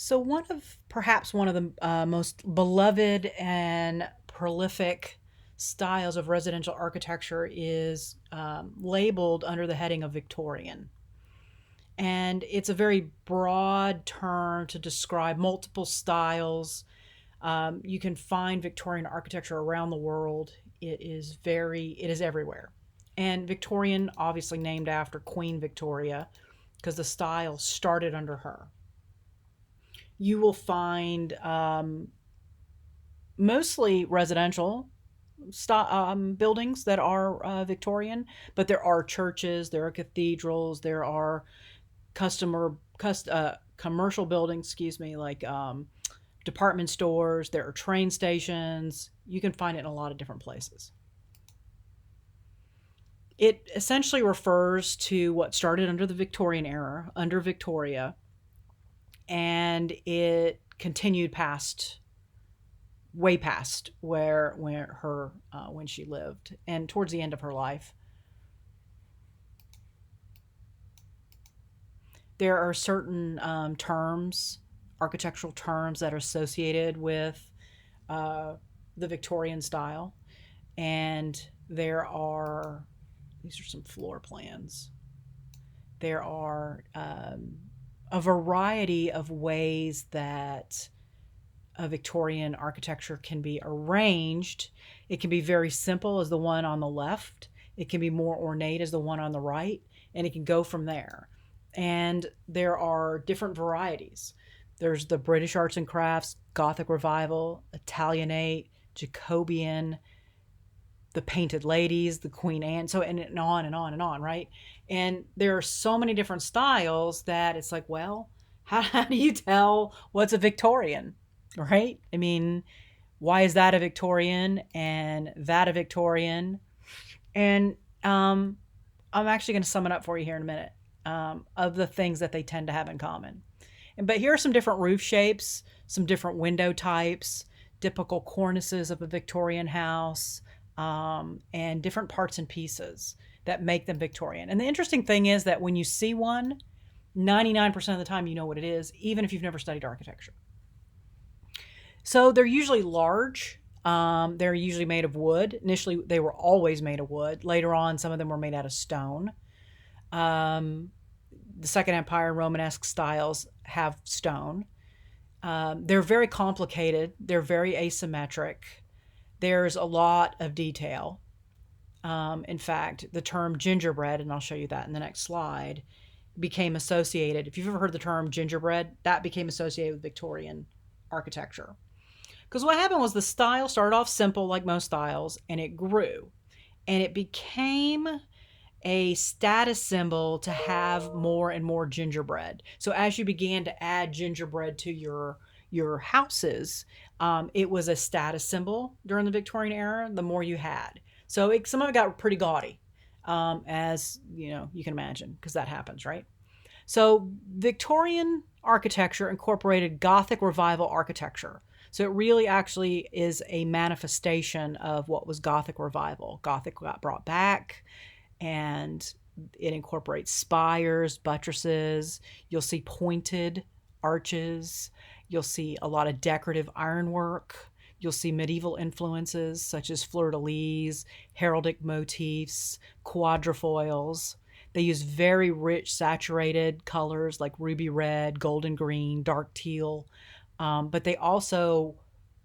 So perhaps one of the most beloved and prolific styles of residential architecture is labeled under the heading of Victorian. And it's a very broad term to describe multiple styles. You can find Victorian architecture around the world. It is everywhere. And Victorian, obviously named after Queen Victoria, because the style started under her. You will find mostly residential buildings that are Victorian, but there are churches, there are cathedrals, there are commercial buildings, excuse me, like department stores, there are train stations. You can find it in a lot of different places. It essentially refers to what started under the Victorian era, under Victoria, and it continued past way past where her when she lived and towards the end of her life. There are certain terms, architectural terms that are associated with uh, the Victorian style, and there are these are some floor plans. There are a variety of ways that a Victorian architecture can be arranged. It can be very simple as the one on the left. It can be more ornate as the one on the right, and it can go from there. And there are different varieties. There's the British arts and crafts, Gothic revival, Italianate, Jacobean, the Painted Ladies, the Queen Anne, so and on and on and on, right? And there are so many different styles that it's like, well, how do you tell what's a Victorian, right? I mean, why is that a Victorian and that a Victorian? And I'm actually going to sum it up for you here in a minute of the things that they tend to have in common. But here are some different roof shapes, some different window types, typical cornices of a Victorian house, and different parts and pieces that make them Victorian. And the interesting thing is that when you see one, 99% of the time you know what it is, even if you've never studied architecture. So they're usually large. They're usually made of wood. Initially, they were always made of wood. Later on, some of them were made out of stone. Um, the Second Empire and Romanesque styles have stone. They're very complicated. They're very asymmetric. There's a lot of detail. In fact, the term gingerbread, and I'll show you that in the next slide, became associated. If you've ever heard the term gingerbread, that became associated with Victorian architecture. Because what happened was the style started off simple, like most styles, and it grew. And it became a status symbol to have more and more gingerbread. So as you began to add gingerbread to your houses, it was a status symbol during the Victorian era. The more you had, so some of it got pretty gaudy, as you know you can imagine, because that happens, right? So Victorian architecture incorporated Gothic revival architecture. So it really actually is a manifestation of what was Gothic revival. Gothic got brought back, and it incorporates spires, buttresses. You'll see pointed arches. You'll see a lot of decorative ironwork. You'll see medieval influences such as fleur-de-lis, heraldic motifs, quadrifoils. They use very rich, saturated colors like ruby red, golden green, dark teal. But it also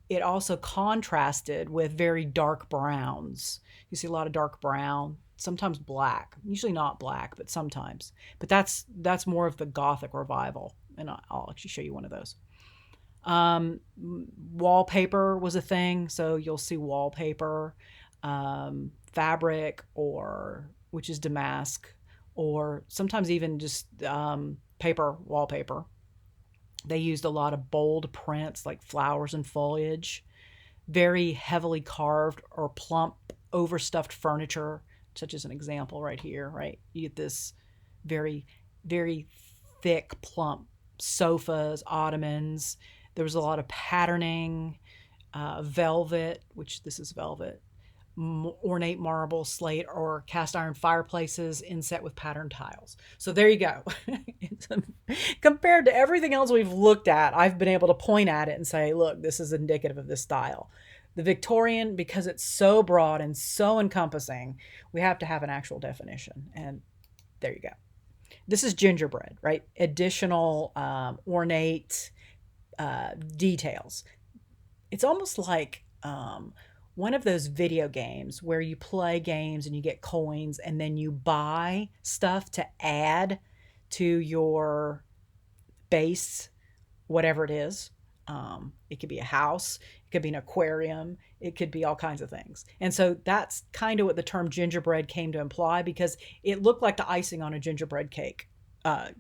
contrasted with very dark browns. You see a lot of dark brown, sometimes black, usually not black, but sometimes. But that's more of the Gothic revival, and I'll actually show you one of those. Wallpaper was a thing, so you'll see wallpaper, fabric, or which is damask, or sometimes even just paper wallpaper. They used a lot of bold prints like flowers and foliage, very heavily carved or plump, overstuffed furniture, such as an example right here, right? You get this very, very thick, plump sofas, ottomans. There was a lot of patterning, velvet, which this is velvet, ornate marble, slate, or cast iron fireplaces inset with patterned tiles. So there you go. Compared to everything else we've looked at, I've been able to point at it and say, look, this is indicative of this style. The Victorian, because it's so broad and so encompassing, we have to have an actual definition. And there you go. This is gingerbread, right? Additional ornate details. It's almost like one of those video games where you play games and you get coins and then you buy stuff to add to your base, whatever it is. It could be a house, it could be an aquarium, it could be all kinds of things. And so that's kind of what the term gingerbread came to imply, because it looked like the icing on a gingerbread cake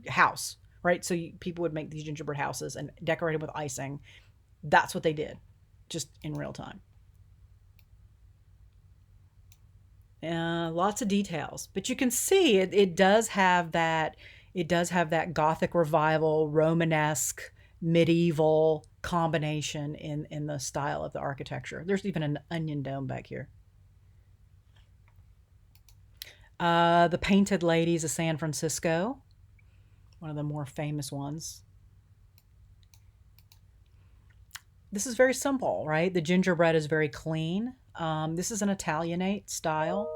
house, right? So people would make these gingerbread houses and decorate them with icing. That's what they did, just in real time. Lots of details, but you can see it does have that. It does have that Gothic revival, Romanesque, medieval combination in the style of the architecture. There's even an onion dome back here. The Painted Ladies of San Francisco, one of the more famous ones. This is very simple, right? The gingerbread is very clean. This is an Italianate style,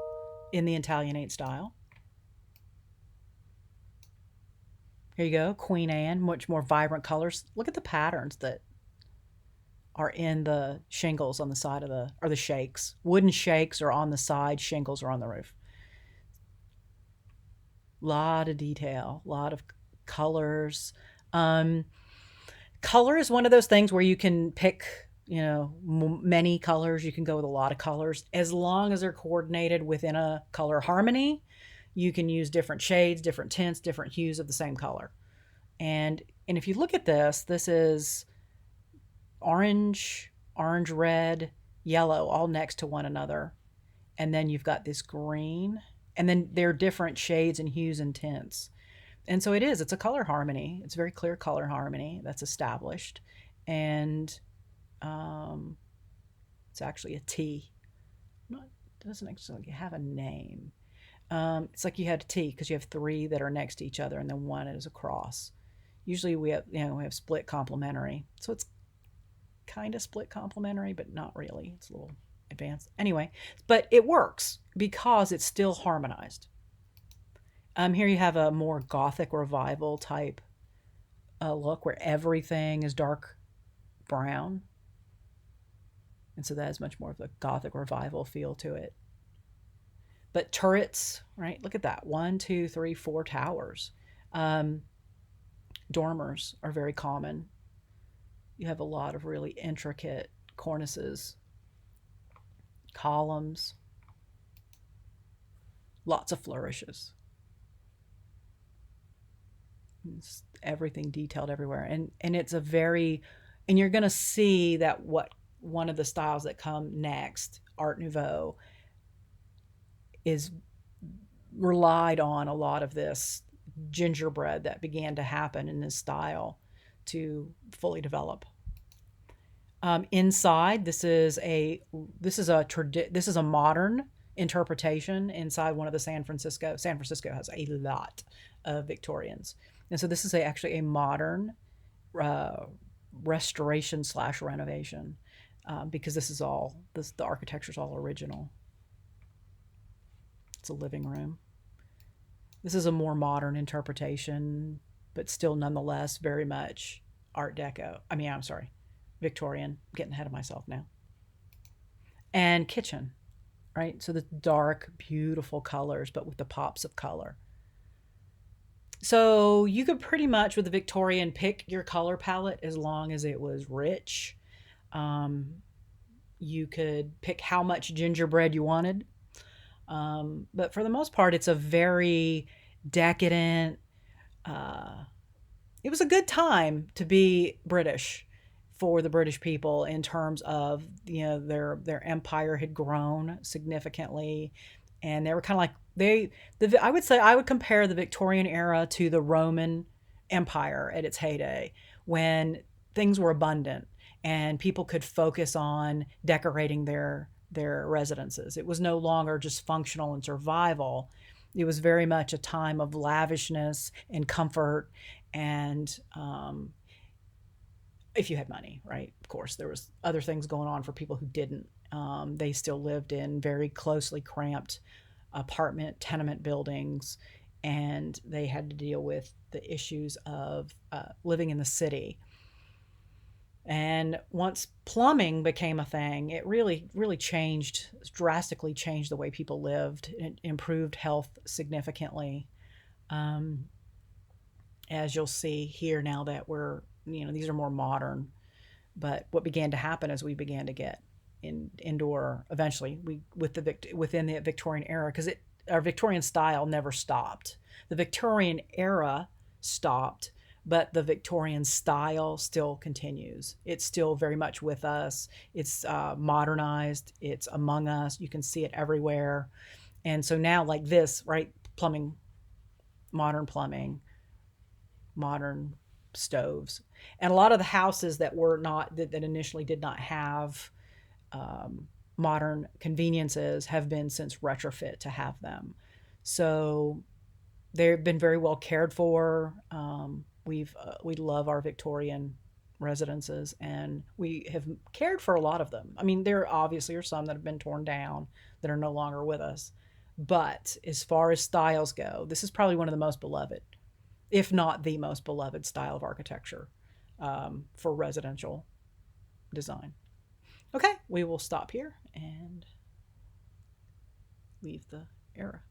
in the Italianate style. Here you go, Queen Anne, much more vibrant colors. Look at the patterns that are in the shingles on the side of or the shakes. Wooden shakes are on the side, shingles are on the roof. Lot of detail, lot of colors. Color is one of those things where you can pick, many colors. You can go with a lot of colors. As long as they're coordinated within a color harmony, you can use different shades, different tints, different hues of the same color. And if you look at this, this is orange, red, yellow, all next to one another. And then you've got this green. And then there are different shades and hues and tints. And so it's a color harmony. It's very clear color harmony that's established. And it's actually a T. It doesn't actually have a name. It's like you had a T because you have three that are next to each other and then one is a cross. Usually we have split complementary. So it's kind of split complementary, but not really. It's a little advanced. Anyway, but it works because it's still harmonized. Here you have a more Gothic revival type look where everything is dark brown. And so that has much more of a Gothic revival feel to it. But turrets, right? Look at that. 1, 2, 3, 4 towers. Dormers are very common. You have a lot of really intricate cornices, columns, lots of flourishes. It's everything detailed everywhere. And it's a very, and you're going to see that one of the styles that come next, Art Nouveau, is relied on a lot of this gingerbread that began to happen in this style to fully develop. Inside, this is a modern interpretation inside one of the San Francisco has a lot of Victorians, and so this is actually a modern restoration / renovation, because the architecture is all original. It's a living room. This is a more modern interpretation, but still nonetheless very much Art Deco. Victorian. I'm getting ahead of myself now. And kitchen, right? So the dark, beautiful colors, but with the pops of color. So you could pretty much, with the Victorian, pick your color palette as long as it was rich. You could pick how much gingerbread you wanted. But for the most part, it's a very decadent, it was a good time to be British for the British people in terms of, their empire had grown significantly, and they were kind of like I would compare the Victorian era to the Roman Empire at its heyday, when things were abundant and people could focus on decorating their their residences. It was no longer just functional and survival. It was very much a time of lavishness and comfort, and if you had money, right? Of course, there was other things going on for people who didn't. They still lived in very closely cramped apartment tenement buildings, and they had to deal with the issues of living in the city. And once plumbing became a thing, it really changed, drastically changed the way people lived. It improved health significantly. Um, as you'll see here, now that these are more modern. But what began to happen as we began to get indoor, eventually, within the Victorian era, because our Victorian style never stopped. The Victorian era stopped, but the Victorian style still continues. It's still very much with us. It's modernized. It's among us. You can see it everywhere. And so now, like this, right? Modern plumbing, modern stoves, and a lot of the houses that were not that initially did not have modern conveniences have been since retrofit to have them. So they've been very well cared for. We love our Victorian residences, and we have cared for a lot of them. I mean, there obviously are some that have been torn down that are no longer with us, but as far as styles go, this is probably one of the most beloved, if not the most beloved style of architecture for residential design. Okay, we will stop here and leave the era.